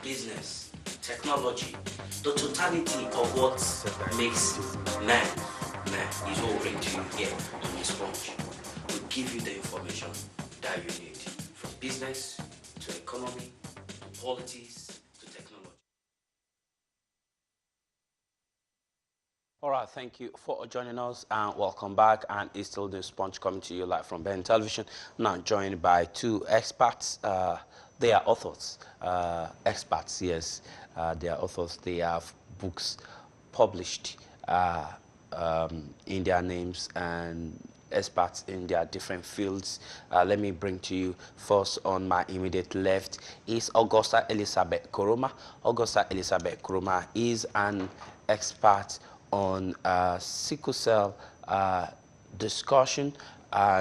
business, technology, the totality of what makes man is what we're going to here on Newspunch. We'll give you the information that you need, from business to economy to politics to technology. All right, thank you for joining us and welcome back. And it's still Newspunch coming to you live from Ben Television. Now joined by two experts. They are authors, experts, yes. They are authors. They have books published in their names and experts in their different fields. Let me bring to you first on my immediate left is Augusta Elizabeth Koroma. Augusta Elizabeth Koroma is an expert on sickle cell discussion.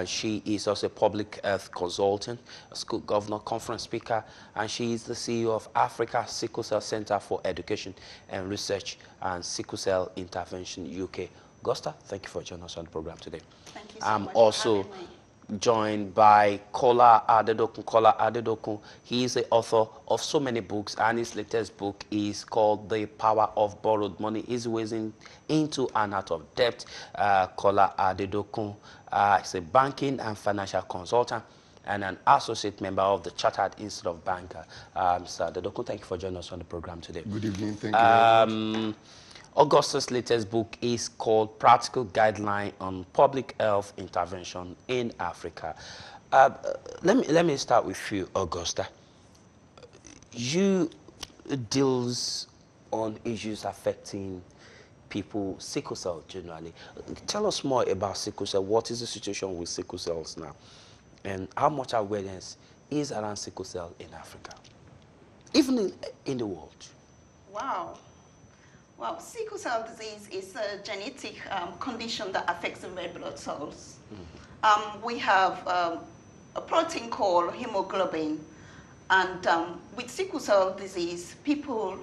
She is also a public health consultant, a school governor, conference speaker, and she is the CEO of Africa Sickle Cell Center for Education and Research and Sickle Cell Intervention UK. Augusta, thank you for joining us on the program today. Thank you so I'm much also for having me. Joined by Kola Adedokun. Kola Adedokun, he is the author of so many books, and his latest book is called The Power of Borrowed Money. He's whizzing into and out of debt. Kola Adedokun is a banking and financial consultant and an associate member of the Chartered Institute of Banker. Mr. Adedokun, thank you for joining us on the program today. Good evening. Thank you very much. Augustus' latest book is called Practical Guideline on Public Health Intervention in Africa. Let me start with you, Augusta. You deals on issues affecting people, sickle cell generally. Tell us more about sickle cell. What is the situation with sickle cells now? And how much awareness is around sickle cell in Africa? Even in the world. Wow. Well, sickle cell disease is a genetic condition that affects the red blood cells. We have a protein called hemoglobin, and with sickle cell disease, people,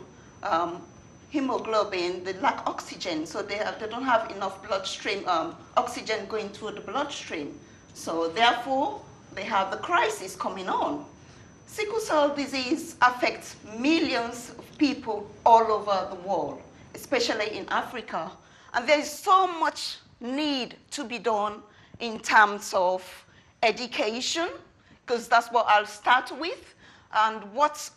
hemoglobin, they lack oxygen, so they don't have enough bloodstream oxygen going through the bloodstream. So therefore, they have the crisis coming on. Sickle cell disease affects millions of people all over the world, especially in Africa. And there is so much need to be done in terms of education, because that's what I'll start with. And what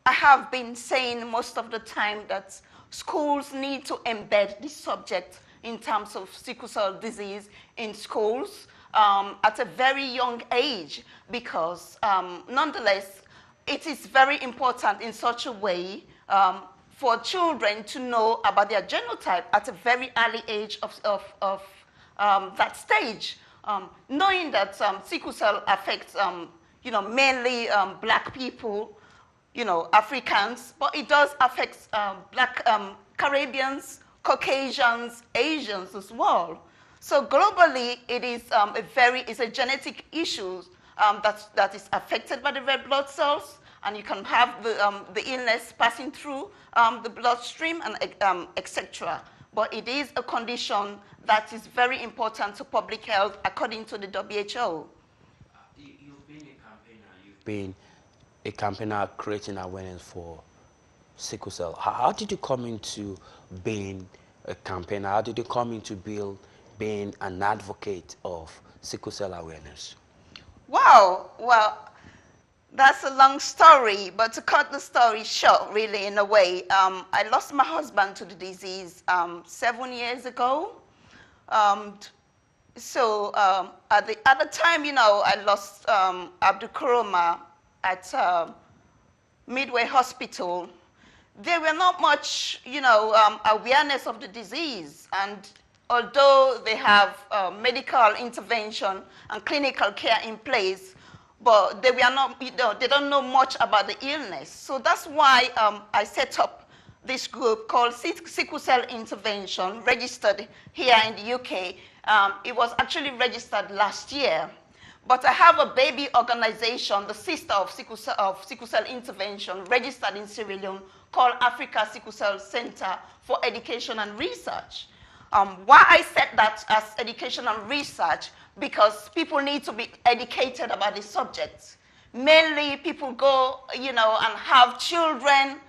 I have been saying most of the time, that schools need to embed this subject in terms of sickle cell disease in schools at a very young age, because nonetheless, it is very important in such a way for children to know about their genotype at a very early age of that stage. Knowing that sickle cell affects, mainly black people, Africans, but it does affect black Caribbeans, Caucasians, Asians as well. So globally, it is it's a genetic issue that is affected by the red blood cells, and you can have the illness passing through the bloodstream and etc. But it is a condition that is very important to public health, according to the WHO. You've been a campaigner. You've been a campaigner creating awareness for sickle cell. How did you come into being a campaigner? How did you come into being an advocate of sickle cell awareness? Wow. Well, that's a long story, but to cut the story short, really, in a way, I lost my husband to the disease 7 years ago. So at the time, I lost Abdul Kuroma at Midway Hospital. There were not much, awareness of the disease, and although they have medical intervention and clinical care in place, but they were not, they don't know much about the illness. So that's why I set up this group called Sickle Cell Intervention, registered here in the UK. It was actually registered last year. But I have a baby organization, the sister of Sickle Cell Intervention, registered in Sierra Leone, called Africa Sickle Cell Center for Education and Research. Why I set that as education and research? Because people need to be educated about the subject. Mainly people go, and have children,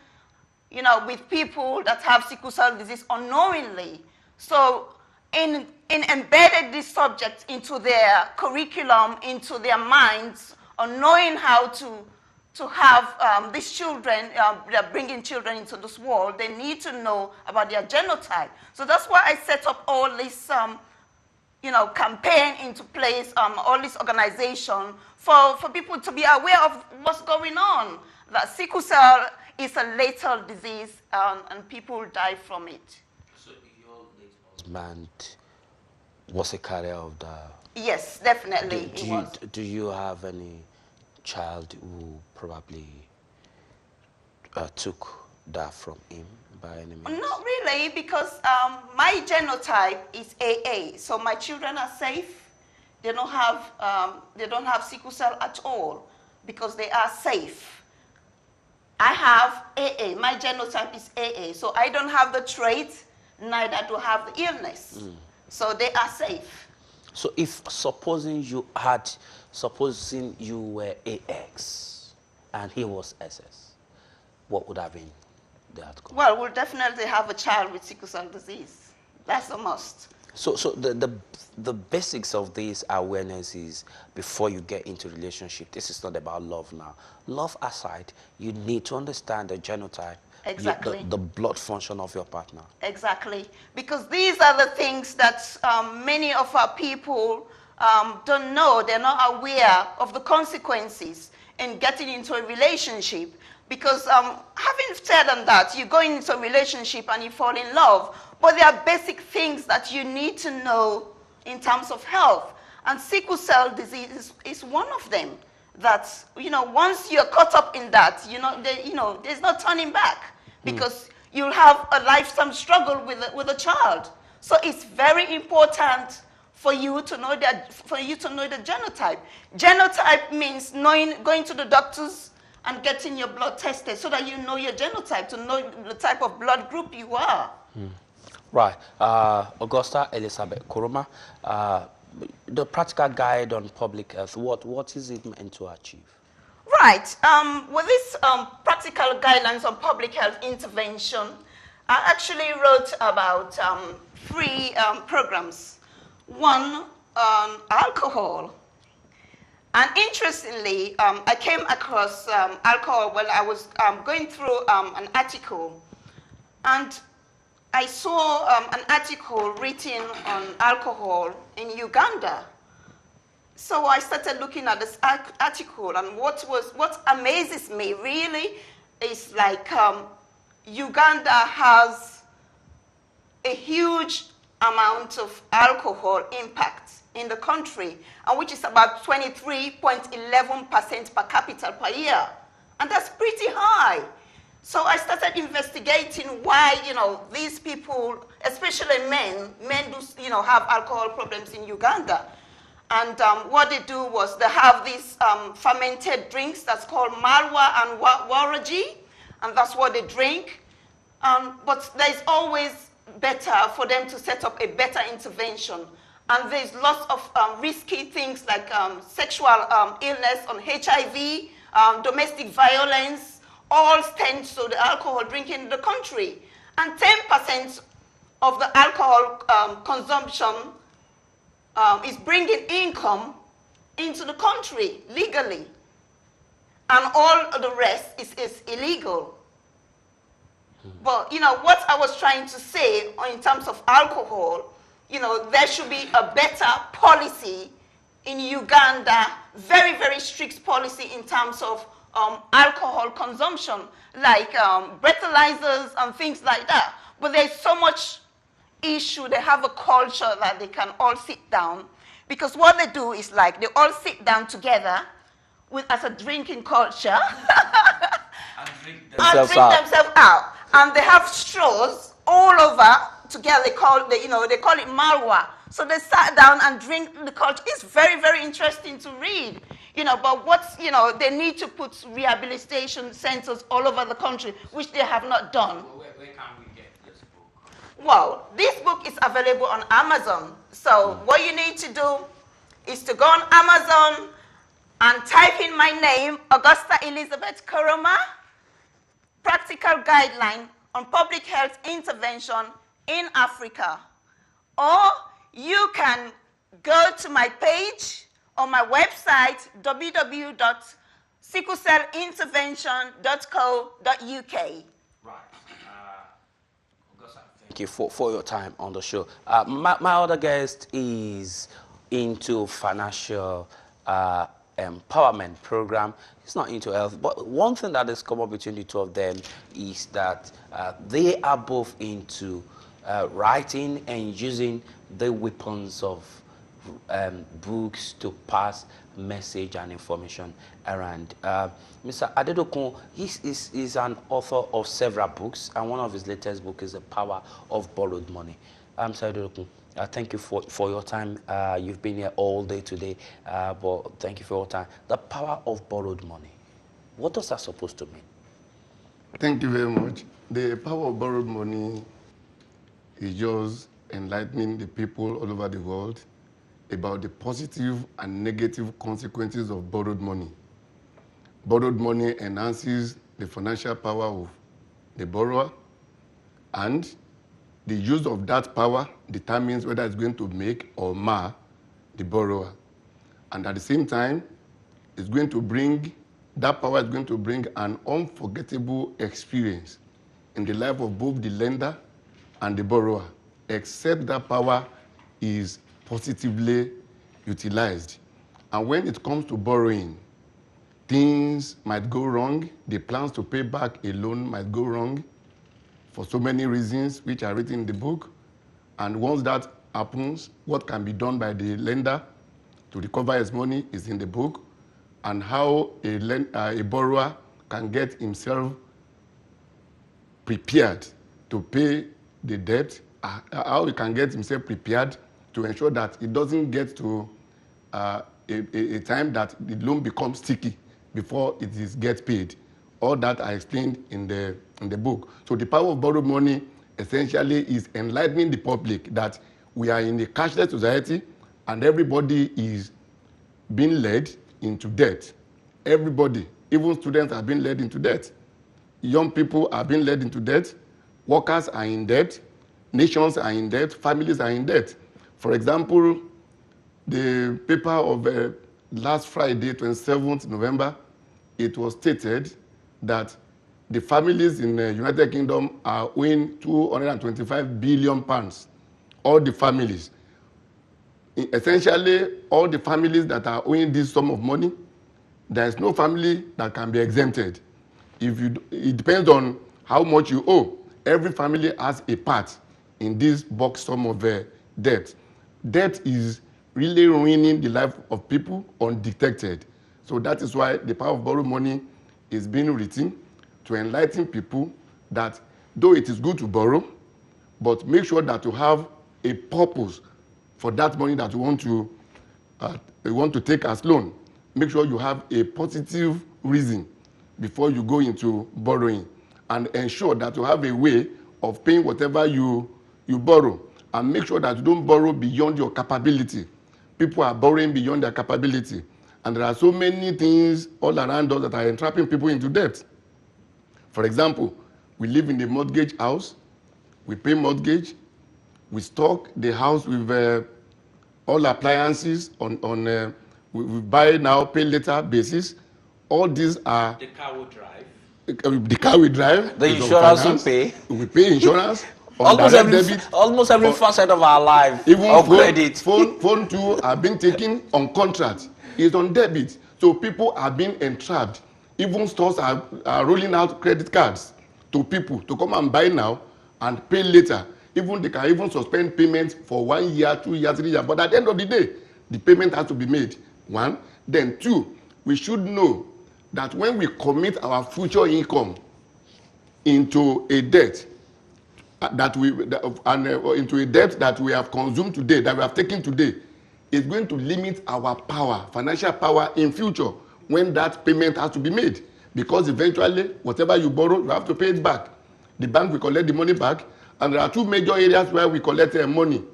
with people that have sickle cell disease unknowingly. So in embedded this subject into their curriculum, into their minds, on knowing how to have these children, they're bringing children into this world, they need to know about their genotype. So that's why I set up all this, campaign into place, all this organization for people to be aware of what's going on. That sickle cell is a lethal disease, and people die from it. So your late husband was a carrier of the... Yes, definitely. Do you have any child who probably took that from him by any means? Not really, because my genotype is AA, so my children are safe. They don't have sickle cell at all because they are safe. I have AA. My genotype is AA, so I don't have the trait, neither do I have the illness. So they are safe. So if supposing you were AX and he was SS, what would have been the outcome? Well, we'll definitely have a child with sickle cell disease. That's a must. So the basics of this awareness is before you get into relationship. This is not about love now. Love aside, you need to understand the genotype, exactly, the blood function of your partner. Exactly, because these are the things that many of our people don't know. They're not aware of the consequences in getting into a relationship. Because having said that, you go into a relationship and you fall in love, but there are basic things that you need to know in terms of health. And sickle cell disease is one of them. That, once you're caught up in that, there's no turning back, because you'll have a lifetime struggle with a child. So it's very important for you to know the genotype. Genotype means going to the doctors and getting your blood tested so that you know your genotype, to know the type of blood group you are. Right. Augusta Elizabeth Kuruma, the practical guide on public health, what is it meant to achieve? Right. With this practical guidelines on public health intervention, I actually wrote about 3 programs. One on alcohol. And interestingly, I came across alcohol when I was going through an article. And I saw an article written on alcohol in Uganda. So I started looking at this article, and what amazes me really is like Uganda has a huge amount of alcohol impact in the country, and which is about 23.11% per capita per year. And that's pretty high. So I started investigating why, these people, especially men do, have alcohol problems in Uganda. And what they do was they have these fermented drinks that's called marwa and waraji, and that's what they drink. But there's always better for them to set up a better intervention. And there's lots of risky things like sexual illness on HIV, domestic violence, all stems to the alcohol drinking in the country. And 10% of the alcohol consumption is bringing income into the country legally. And all of the rest is illegal. But, what I was trying to say in terms of alcohol, there should be a better policy in Uganda, very, very strict policy in terms of alcohol consumption, like breathalyzers and things like that. But there's so much issue. They have a culture that they can all sit down, because what they do is like they all sit down together as a drinking culture And drink themselves out. And they have straws all over together. They call it marwa. So they sat down and drink the culture. It's very, very interesting to read. But they need to put rehabilitation centers all over the country, which they have not done. Where can we get this book? Well, this book is available on Amazon. So what you need to do is to go on Amazon and type in my name, Augusta Elizabeth Koroma, Practical Guideline on Public Health Intervention in Africa. Or you can go to my page on my website, www.sicklecellintervention.co.uk. Right. Thank you for your time on the show. My other guest is into financial empowerment program. It's not into health, but one thing that has come up between the two of them is that they are both into writing and using the weapons of books to pass message and information around. Mr. Adedokun is an author of several books, and one of his latest books is The Power of Borrowed Money. Mr. Adedokun, thank you for your time. You've been here all day today, but thank you for your time. The power of borrowed money. What does that supposed to mean? Thank you very much. The power of borrowed money is just enlightening the people all over the world about the positive and negative consequences of borrowed money. Borrowed money enhances the financial power of the borrower, and the use of that power determines whether it's going to make or mar the borrower. And at the same time, that power is going to bring an unforgettable experience in the life of both the lender and the borrower, except that power is positively utilized. And when it comes to borrowing, things might go wrong. The plans to pay back a loan might go wrong for so many reasons, which are written in the book. And once that happens, what can be done by the lender to recover his money is in the book, and how a borrower can get himself prepared to pay the debt, how he can get himself prepared to ensure that it doesn't get to a time that the loan becomes sticky before it gets paid. All that I explained in the book. So the power of borrowed money essentially is enlightening the public that we are in a cashless society and everybody is being led into debt. Everybody, even students, are being led into debt. Young people are being led into debt. Workers are in debt. Nations are in debt. Families are in debt. For example, the paper of last Friday, 27th November, it was stated that the families in the United Kingdom are owing 225 billion pounds. All the families. Essentially, all the families that are owing this sum of money, there is no family that can be exempted. It depends on how much you owe. Every family has a part in this box sum of debt. Debt is really ruining the life of people undetected. So that is why the power of borrowed money is being written to enlighten people that though it is good to borrow, but make sure that you have a purpose for that money that you want to take as loan. Make sure you have a positive reason before you go into borrowing, and ensure that you have a way of paying whatever you borrow, and make sure that you don't borrow beyond your capability. People are borrowing beyond their capability, and there are so many things all around us that are entrapping people into debt. For example, we live in a mortgage house, we pay mortgage, we stock the house with all appliances we buy now, pay later basis. All these are The car will drive. The car we drive. The insurance we pay. We pay insurance. Almost every facet of our life. Even credit. phone too are being taken on contract. It's on debit. So people are being entrapped. Even stores are rolling out credit cards to people to come and buy now and pay later. Even they can even suspend payments for 1 year, 2 years, 3 years. But at the end of the day, the payment has to be made. One. Then two, we should know that when we commit our future income into a debt into a debt that we have consumed today, that we have taken today, it's going to limit our power, financial power in future when that payment has to be made. Because eventually, whatever you borrow, you have to pay it back. The bank will collect the money back, and there are two major areas where we collect money.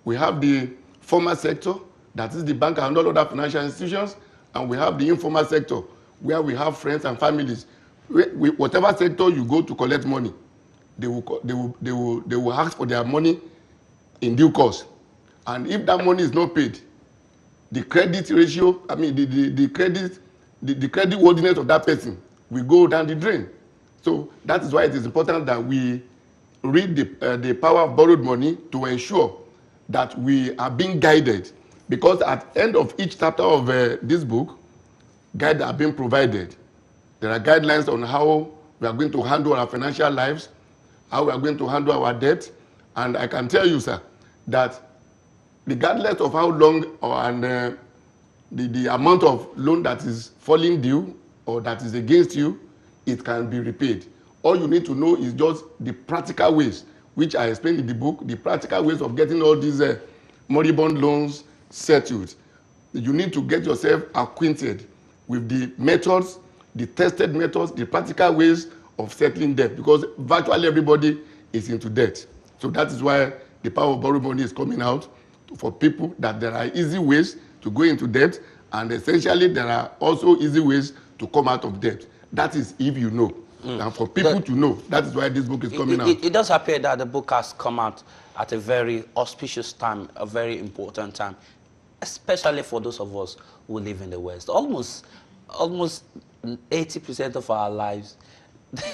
We have the formal sector, that is the bank and all other financial institutions, and we have the informal sector, where we have friends and families. Whatever sector you go to collect money, they will ask for their money in due course. And if that money is not paid, the credit ratio, I mean the credit worthiness of that person will go down the drain. So that is why it is important that we read the power of borrowed money to ensure that we are being guided, because at the end of each chapter of this book, guides are being provided. There are guidelines on how we are going to handle our financial lives, how we are going to handle our debt. And I can tell you, sir, that regardless of how long the amount of loan that is falling due or that is against you, it can be repaid. All you need to know is just the practical ways, which I explained in the book, the practical ways of getting all these moribund loans settled. You need to get yourself acquainted with the methods, the tested methods, the practical ways of settling debt, because virtually everybody is into debt. So that is why the power of borrowed money is coming out for people, that there are easy ways to go into debt, and essentially there are also easy ways to come out of debt. That is if you know. And for people to know, that is why this book is coming out. It does appear that the book has come out at a very auspicious time, a very important time, especially for those of us who live in the West. Almost 80% of our lives,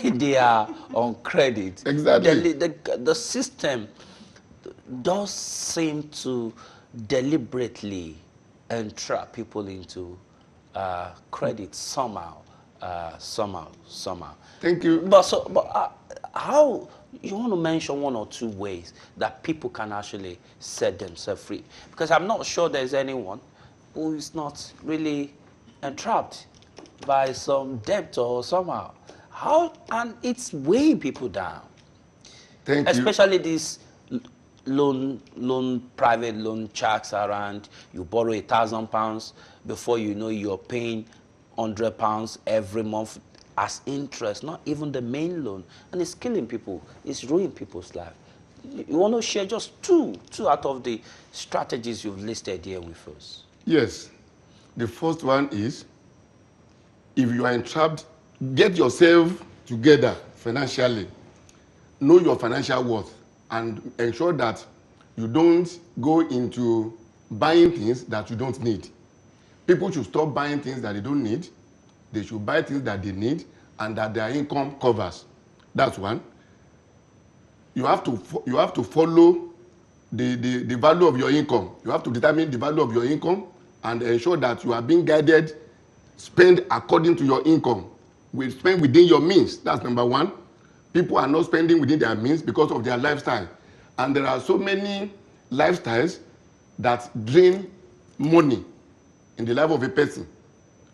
they are on credit. Exactly. The system does seem to deliberately entrap people into credit somehow. Thank you. But how, you want to mention one or two ways that people can actually set themselves free? Because I'm not sure there's anyone who is not really entrapped by some debt or somehow. How, and it's weighing people down. Thank you. Especially these private loan sharks around. You borrow £1,000, before you know you're paying £100 every month as interest, not even the main loan, and it's killing people. It's ruining people's life. You want to share just two out of the strategies you've listed here with us? Yes. The first one is, if you are entrapped, get yourself together financially. Know your financial worth and ensure that you don't go into buying things that you don't need. People should stop buying things that they don't need. They should buy things that they need and that their income covers. That's one. You have to follow the value of your income. You have to determine the value of your income and ensure that you are being guided. Spend according to your income. We spend within your means. That's number one. People are not spending within their means because of their lifestyle. And there are so many lifestyles that drain money in the life of a person.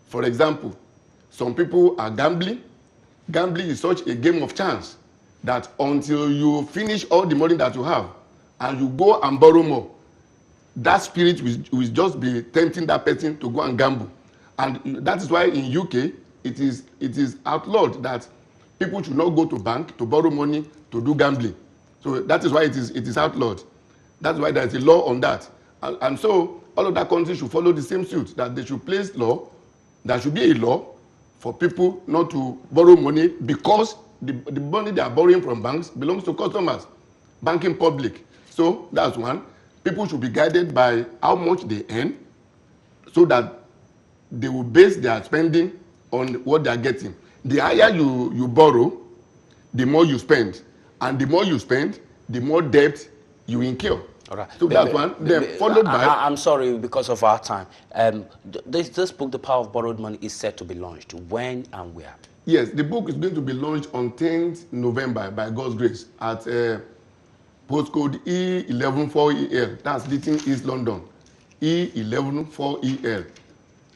For example, some people are gambling. Gambling is such a game of chance that until you finish all the money that you have and you go and borrow more, that spirit will just be tempting that person to go and gamble. And that is why in UK it is outlawed that people should not go to bank to borrow money to do gambling. So that is why it is outlawed. That's why there is a law on that. And so all of that countries should follow the same suit, that they should place law. There should be a law for people not to borrow money, because the money they are borrowing from banks belongs to customers, banking public. So that's one. People should be guided by how much they earn, so that they will base their spending on what they are getting. The higher you borrow, the more you spend. And the more you spend, the more debt you incur. All right. So that's one. Then followed by... I'm sorry, because of our time. This book, The Power of Borrowed Money, is set to be launched. When and where? Yes, the book is going to be launched on 10th November by God's grace at postcode E114EL. That's Little East London. E114EL.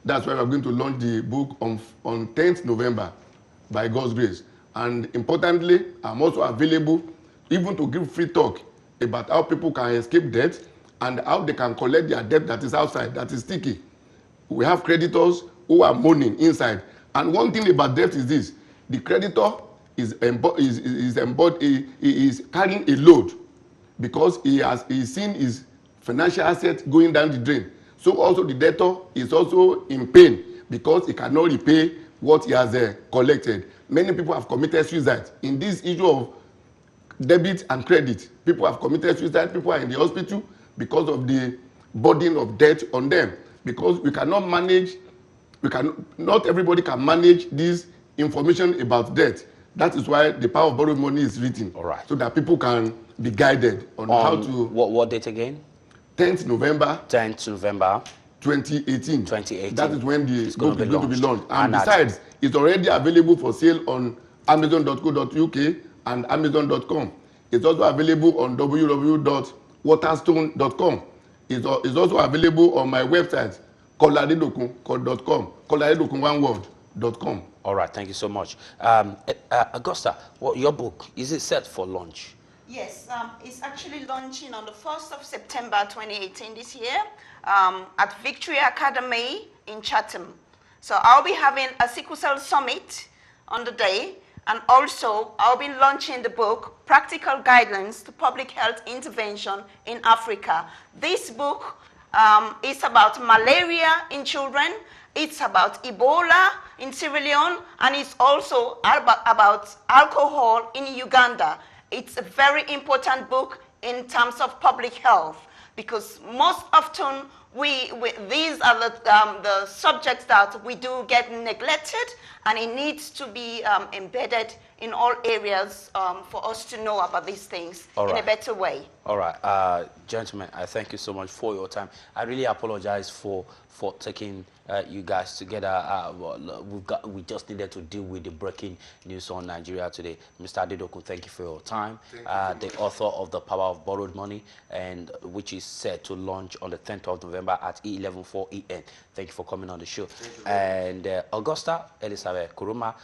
That's why we're going to launch the book on 10th November by God's grace. And importantly, I'm also available even to give free talk about how people can escape debt and how they can collect their debt that is outside, that is sticky. We have creditors who are moaning inside. And one thing about debt is this: the creditor is carrying a load because he's seen his financial assets going down the drain. So also the debtor is also in pain because he cannot repay what he has collected. Many people have committed suicide. In this issue of debit and credit, people have committed suicide. People are in the hospital because of the burden of debt on them, because we cannot manage, not everybody can manage this information about debt. That is why the power of borrowed money is written. All right. So that people can be guided on how to. What date again? 10th November 10th November 2018. 2018. That is when the book is going to be launched. And besides, it's already available for sale on amazon.co.uk and amazon.com. It's also available on www.waterstone.com. It's also available on my website, kolaredokun.com, kolaredokun1word.com. All right, thank you so much. Augusta, your book, is it set for launch? Yes, it's actually launching on the 1st of September 2018 this year at Victory Academy in Chatham. So I'll be having a sickle cell summit on the day, and also I'll be launching the book, Practical Guidelines to Public Health Intervention in Africa. This book is about malaria in children, it's about Ebola in Sierra Leone, and it's also about alcohol in Uganda. It's a very important book in terms of public health, because most often these are the subjects that we do get neglected, and it needs to be embedded in all areas for us to know about these things in a better way. All right, gentlemen, I thank you so much for your time. I really apologize for taking you guys together. We just needed to deal with the breaking news on Nigeria today. Mr. Adedokun, thank you for your time. The author of The Power of Borrowed Money, and which is set to launch on the 10th of November at 11:04 EN. Thank you for coming on the show. And Augusta Elizabeth Kuruma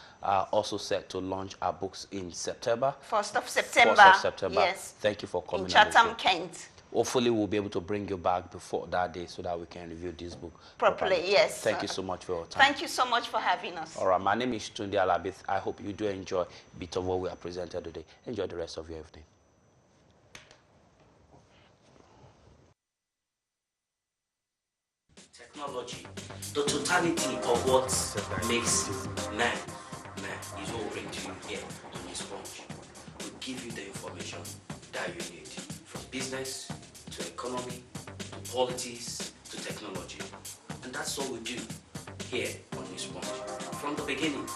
also set to launch our books in September. 1st of September. 1st of September. Yes. Thank you for coming in Chatham, Kent. Hopefully, we'll be able to bring you back before that day so that we can review this book properly. Yes. Thank you so much for your time. Thank you so much for having us. All right, my name is Tunde Alabith. I hope you do enjoy a bit of what we have presented today. Enjoy the rest of your evening. Technology, the totality of what makes man is what we bring to you here on Newspunch. We give you the information that you need, from business to economy to politics to technology. And that's what we do here on Newspunch from the beginning.